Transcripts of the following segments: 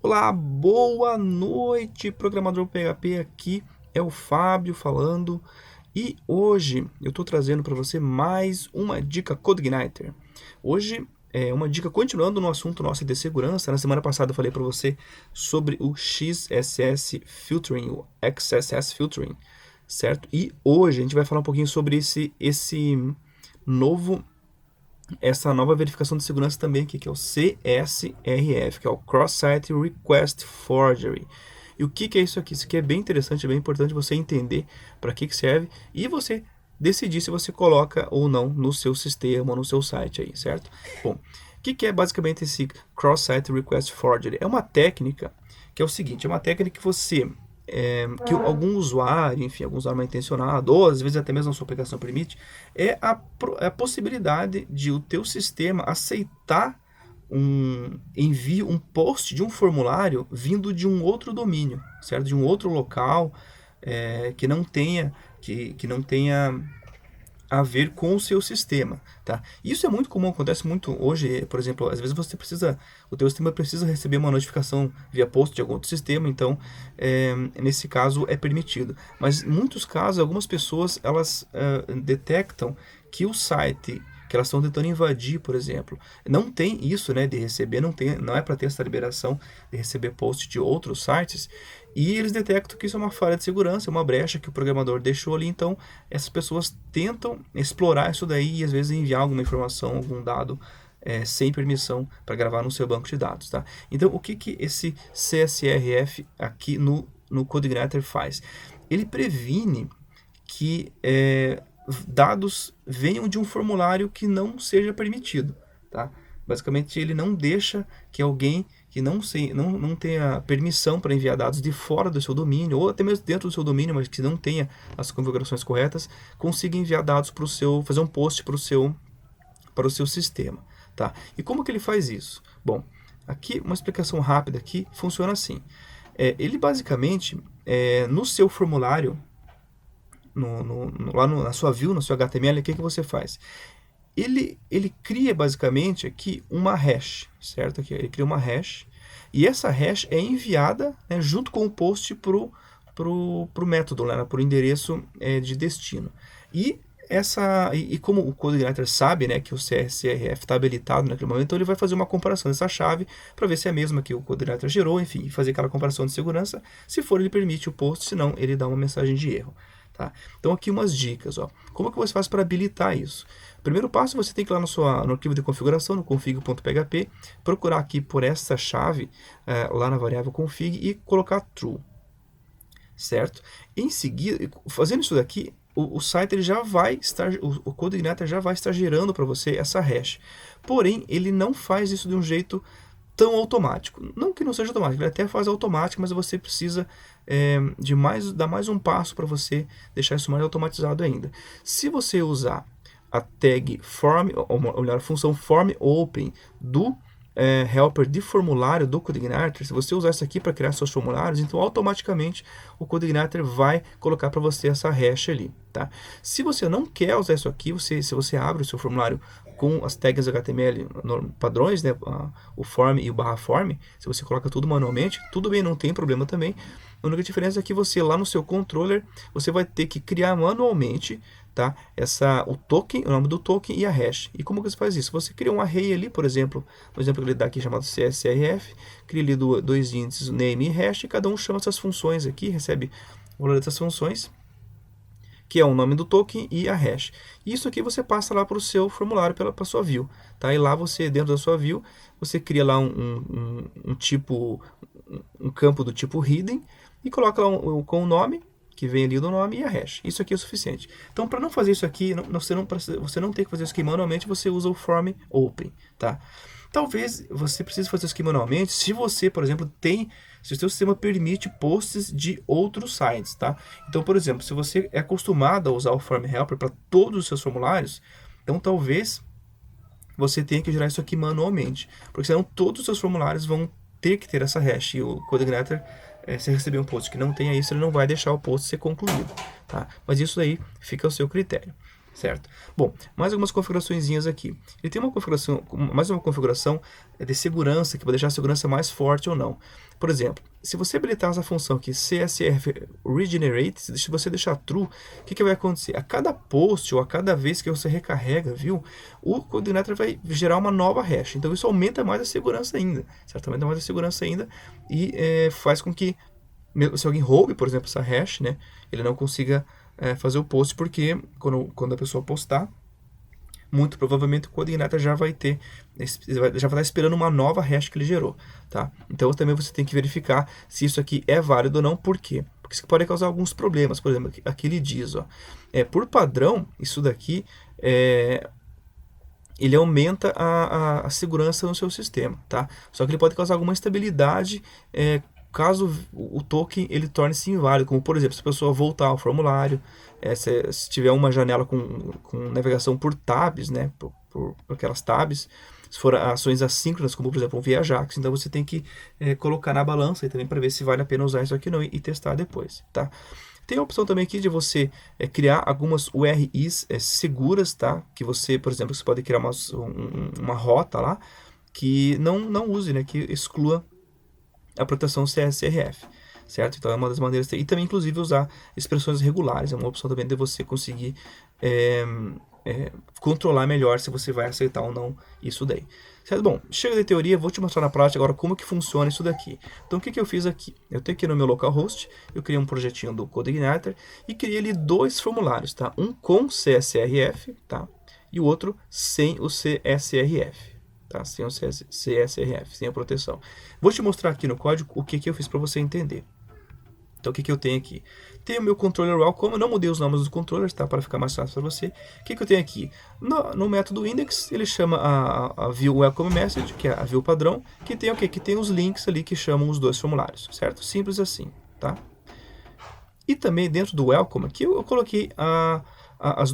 Olá, boa noite, programador PHP, aqui é o Fábio falando e hoje eu estou trazendo para você mais uma dica CodeIgniter. Hoje é uma dica continuando no assunto nosso de segurança. Na semana passada eu falei para você sobre o XSS Filtering, o XSS Filtering, certo? E hoje a gente vai falar um pouquinho sobre novo essa nova verificação de segurança também aqui, que é o CSRF, que é o Cross-Site Request Forgery. E o que é isso aqui? Isso aqui é bem interessante, é bem importante você entender para que serve e você decidir se você coloca ou não no seu sistema ou no seu site aí, certo? Bom, o que é basicamente esse Cross-Site Request Forgery? É uma técnica que é o seguinte, é uma técnica que você que algum usuário, enfim, algum usuário mal intencionado, ou às vezes até mesmo a sua aplicação permite, é a possibilidade de o teu sistema aceitar um post de um formulário vindo de um outro domínio, certo? De um outro local que não tenha que não tenha a ver com o seu sistema, tá? Isso é muito comum, acontece muito hoje, por exemplo, às vezes o teu sistema precisa receber uma notificação via post de algum outro sistema, então nesse caso é permitido. Mas em muitos casos, algumas pessoas elas detectam que o site que elas estão tentando invadir, por exemplo, não tem isso, né, de receber, não é para ter essa liberação de receber post de outros sites, e eles detectam que isso é uma falha de segurança, é uma brecha que o programador deixou ali, então essas pessoas tentam explorar isso daí e às vezes enviar alguma informação, algum dado sem permissão para gravar no seu banco de dados, tá? Então o que esse CSRF aqui no CodeIgniter faz? Ele previne que dados venham de um formulário que não seja permitido, tá? Basicamente ele não deixa que alguém que não tenha permissão para enviar dados de fora do seu domínio, ou até mesmo dentro do seu domínio, mas que não tenha as configurações corretas, consiga enviar dados para o seu, fazer um post para o seu sistema, tá? E como que ele faz isso? Bom, aqui uma explicação rápida aqui funciona assim. Ele basicamente, no seu formulário, na sua view, no seu HTML, o que você faz? Ele cria basicamente aqui uma hash, certo? Aqui, ele cria uma hash, e essa hash é enviada, né, junto com o post pro método, né, para o endereço de destino. E como o CodeIgniter sabe, né, que o CSRF está habilitado naquele momento, então ele vai fazer uma comparação dessa chave para ver se é a mesma que o CodeIgniter gerou, enfim, fazer aquela comparação de segurança. Se for, ele permite o post, se não, ele dá uma mensagem de erro. Tá? Então aqui umas dicas. Ó. Como que você faz para habilitar isso? Primeiro passo, você tem que ir lá no arquivo de configuração, no config.php, procurar aqui por essa chave lá na variável config e colocar true. Certo? Em seguida, fazendo isso daqui, o site ele já vai estar, o CodeIgniter já vai estar gerando para você essa hash. Porém, ele não faz isso de um jeito tão automático. Não que não seja automático, ele até faz automático, mas você precisa dar mais um passo para você deixar isso mais automatizado ainda. Se você usar a tag form, ou melhor, a função form open do helper de formulário do CodeIgniter, se você usar isso aqui para criar seus formulários, então automaticamente o CodeIgniter vai colocar para você essa hash ali, tá? Se você não quer usar isso aqui, se você abre o seu formulário com as tags HTML padrões, né, o form e o /form, se você coloca tudo manualmente, tudo bem, não tem problema também. A única diferença é que você lá no seu controller, você vai ter que criar manualmente, tá? O token, o nome do token e a hash. E como que você faz isso? Você cria um array ali, por exemplo, no exemplo que ele dá aqui chamado CSRF, cria ali dois índices, name e hash, e cada um chama essas funções aqui, recebe o valor dessas funções, que é o nome do token e a hash. Isso aqui você passa lá para o seu formulário, para a sua view. Tá? E lá você, dentro da sua view, você cria lá um campo do tipo hidden e coloca lá com o nome, que vem ali do nome, e a hash. Isso aqui é o suficiente. Então, para não fazer isso aqui, você não tem que fazer isso aqui manualmente, você usa o form open. Tá? Talvez você precise fazer isso aqui manualmente se você, por exemplo, se o seu sistema permite posts de outros sites, tá? Então, por exemplo, se você é acostumado a usar o Form Helper para todos os seus formulários, então talvez você tenha que gerar isso aqui manualmente, porque senão todos os seus formulários vão ter que ter essa hash, e o CodeIgniter, se receber um post que não tenha isso, ele não vai deixar o post ser concluído, tá? Mas isso aí fica ao seu critério. certo? Bom, mais algumas configuraçõezinhas aqui. Ele tem uma configuração, mais uma configuração de segurança, que vai deixar a segurança mais forte ou não. Por exemplo, se você habilitar essa função aqui, CSRF Regenerate, se você deixar true, o que vai acontecer? A cada post ou a cada vez que você recarrega, viu, o CodeIgniter vai gerar uma nova hash. Então isso aumenta mais a segurança ainda, certo? Aumenta mais a segurança ainda e faz com que, se alguém roube, por exemplo, essa hash, né, ele não consiga fazer o post, porque quando a pessoa postar, muito provavelmente o CodeIgniter já vai estar esperando uma nova hash que ele gerou, tá? Então também você tem que verificar se isso aqui é válido ou não. Por quê? Porque isso pode causar alguns problemas. Por exemplo, aqui ele diz, ó, por padrão, isso daqui ele aumenta a segurança no seu sistema, tá? Só que ele pode causar alguma instabilidade caso o token ele torne-se inválido, como por exemplo, se a pessoa voltar ao formulário, se tiver uma janela com navegação por tabs, né, por aquelas tabs, se for ações assíncronas, como por exemplo um ViaJax, então você tem que colocar na balança e também para ver se vale a pena usar isso aqui ou não e testar depois, tá? Tem a opção também aqui de você criar algumas URIs seguras, tá? Que você, por exemplo, você pode criar uma rota lá que não use, né? Que exclua a proteção CSRF, certo? Então é uma das maneiras. E também, inclusive, usar expressões regulares. É uma opção também de você conseguir controlar melhor se você vai aceitar ou não isso daí. Certo? Bom, chega de teoria, vou te mostrar na prática agora como que funciona isso daqui. Então o que eu fiz aqui? Eu tenho aqui no meu localhost, eu criei um projetinho do CodeIgniter e criei ali dois formulários, tá? Um com CSRF, tá? E o outro sem o CSRF. Tá? Sem o CSRF, sem a proteção. Vou te mostrar aqui no código o que eu fiz para você entender. Então o que eu tenho aqui? Tenho o meu controller welcome, eu não mudei os nomes dos controllers, tá? Para ficar mais fácil para você. O que eu tenho aqui? No método index, ele chama a view welcome message, que é a view padrão, que tem o quê? Que tem os links ali que chamam os dois formulários, certo? Simples assim, tá? E também dentro do welcome aqui eu coloquei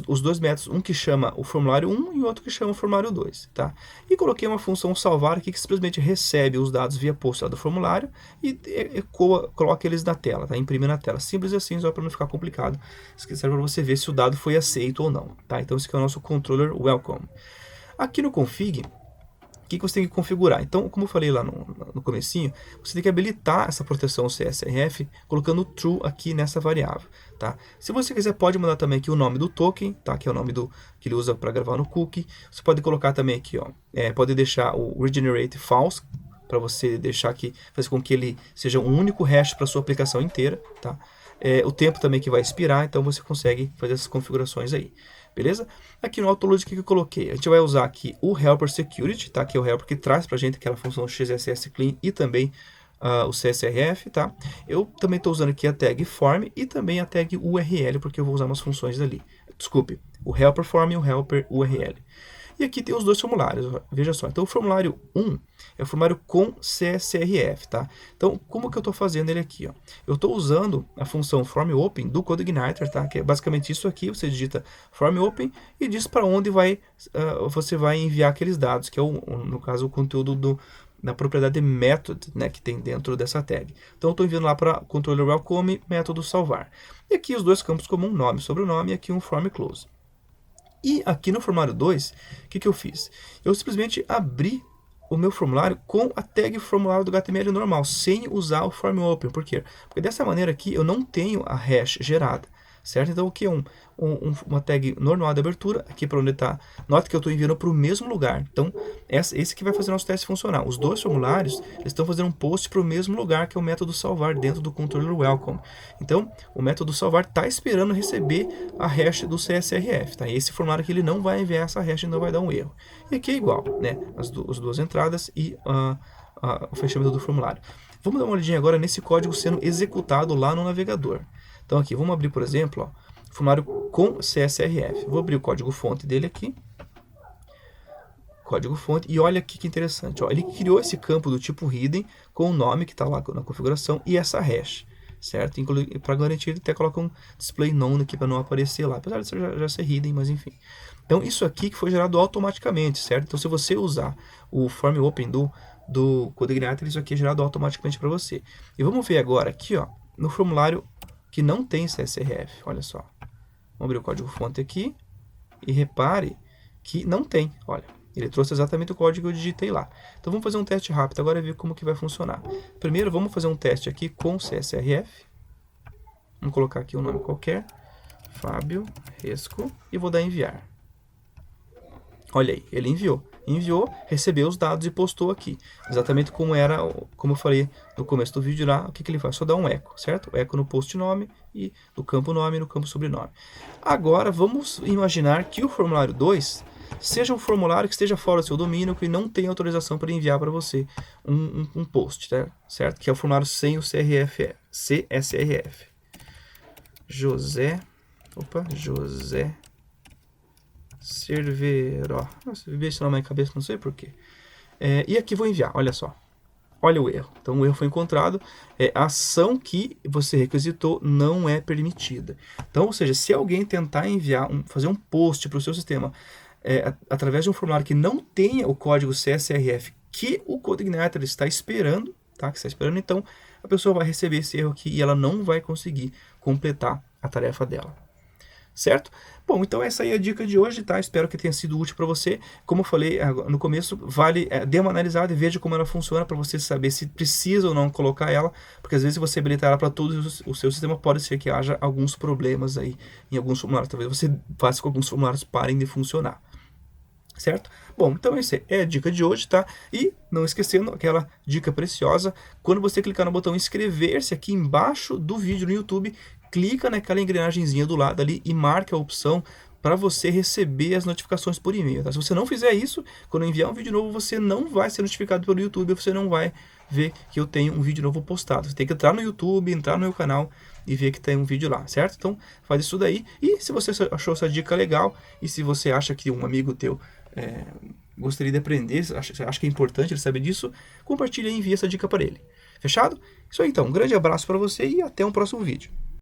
os dois métodos, um que chama o formulário 1 e outro que chama o formulário 2, tá? E coloquei uma função salvar aqui que simplesmente recebe os dados via post lá do formulário e coloca eles na tela, tá? Imprime na tela. Simples assim, só para não ficar complicado. Isso serve para você ver se o dado foi aceito ou não, tá? Então esse aqui é o nosso controller welcome. Aqui no config, o que você tem que configurar? Então, como eu falei lá no comecinho, você tem que habilitar essa proteção CSRF colocando true aqui nessa variável, tá? Se você quiser, pode mudar também aqui o nome do token, tá? Que é o nome que ele usa para gravar no cookie. Você pode colocar também aqui, ó, pode deixar o regenerate false, para você deixar aqui, fazer com que ele seja um único hash para sua aplicação inteira, tá? O tempo também que vai expirar, então você consegue fazer essas configurações aí. Beleza? Aqui no Autoload, o que eu coloquei? A gente vai usar aqui o Helper Security, tá? Que é o helper que traz pra gente aquela função XSS Clean e também o CSRF, tá? Eu também estou usando aqui a tag Form e também a tag URL, porque eu vou usar umas funções dali. Desculpe, o Helper Form e o Helper URL. E aqui tem os dois formulários, veja só. Então o formulário 1 é o formulário com CSRF, tá? Então como que eu estou fazendo ele aqui, ó? Eu estou usando a função FormOpen do CodeIgniter, tá? Que é basicamente isso aqui, você digita FormOpen e diz para onde você vai enviar aqueles dados, que é no caso o conteúdo da propriedade method, né, que tem dentro dessa tag. Então eu estou enviando lá para controller welcome, método salvar. E aqui os dois campos como um nome, sobrenome e aqui um form close. E aqui no formulário 2, o que eu fiz? Eu simplesmente abri o meu formulário com a tag formulário do HTML normal, sem usar o form open. Por quê? Porque dessa maneira aqui eu não tenho a hash gerada, certo? Então aqui é uma tag normal de abertura, aqui para onde está. Note que eu estou enviando para o mesmo lugar. Então esse que vai fazer nosso teste funcionar. Os dois formulários estão fazendo um post para o mesmo lugar, que é o método salvar dentro do controller welcome. Então o método salvar está esperando receber a hash do CSRF, tá? E esse formulário aqui ele não vai enviar essa hash, não vai dar um erro. E aqui é igual, né? As duas entradas e o fechamento do formulário. Vamos dar uma olhadinha agora nesse código sendo executado lá no navegador. Então aqui, vamos abrir, por exemplo, ó, formulário com CSRF. Vou abrir o código fonte dele aqui. Código fonte. E olha aqui que interessante. Ó, ele criou esse campo do tipo hidden com o nome que está lá na configuração e essa hash, certo? Para garantir, ele até coloca um display none aqui para não aparecer lá. Apesar de já ser hidden, mas enfim. Então isso aqui que foi gerado automaticamente, certo? Então se você usar o form open do CodeIgniter, isso aqui é gerado automaticamente para você. E vamos ver agora aqui, ó, no formulário que não tem CSRF, olha só. Vamos abrir o código fonte aqui. E repare que não tem, olha, ele trouxe exatamente o código que eu digitei lá. Então vamos fazer um teste rápido agora e ver como que vai funcionar. Primeiro vamos fazer um teste aqui com o CSRF. Vamos colocar aqui um nome qualquer, Fábio Resco, e vou dar enviar. Olha aí, ele enviou, recebeu os dados e postou aqui. Exatamente como era, como eu falei no começo do vídeo lá, o que ele faz? Só dá um eco, certo? Eco no post nome e no campo nome e no campo sobrenome. Agora vamos imaginar que o formulário 2 seja um formulário que esteja fora do seu domínio, que não tem autorização para enviar para você um post, tá? Certo? Que é o formulário sem o CSRF. José Cerveró. Nossa, eu vi esse nome na cabeça, não sei porquê. E aqui vou enviar, olha só. Olha o erro. Então o erro foi encontrado. A ação que você requisitou não é permitida. Então, ou seja, se alguém tentar enviar, fazer um post para o seu sistema através de um formulário que não tenha o código CSRF que o CodeIgniter está esperando, tá? Que está esperando, então a pessoa vai receber esse erro aqui e ela não vai conseguir completar a tarefa dela. Certo? Bom, então essa aí é a dica de hoje, tá? Espero que tenha sido útil para você. Como eu falei no começo, vale dê uma analisada e veja como ela funciona para você saber se precisa ou não colocar ela, porque às vezes se você habilitar ela para todos o seu sistema, pode ser que haja alguns problemas aí em alguns formulários. Talvez você faça com que alguns formulários parem de funcionar. Certo? Bom, então essa é a dica de hoje, tá? E não esquecendo aquela dica preciosa, quando você clicar no botão inscrever-se aqui embaixo do vídeo no YouTube, clica naquela engrenagemzinha do lado ali e marca a opção para você receber as notificações por e-mail, tá? Se você não fizer isso, quando eu enviar um vídeo novo, você não vai ser notificado pelo YouTube, você não vai ver que eu tenho um vídeo novo postado. Você tem que entrar no YouTube, entrar no meu canal e ver que tem um vídeo lá, certo? Então faz isso daí. E se você achou essa dica legal e se você acha que um amigo teu gostaria de aprender, acha que é importante ele saber disso, compartilha e envia essa dica para ele. Fechado? Isso aí então, um grande abraço para você e até um próximo vídeo.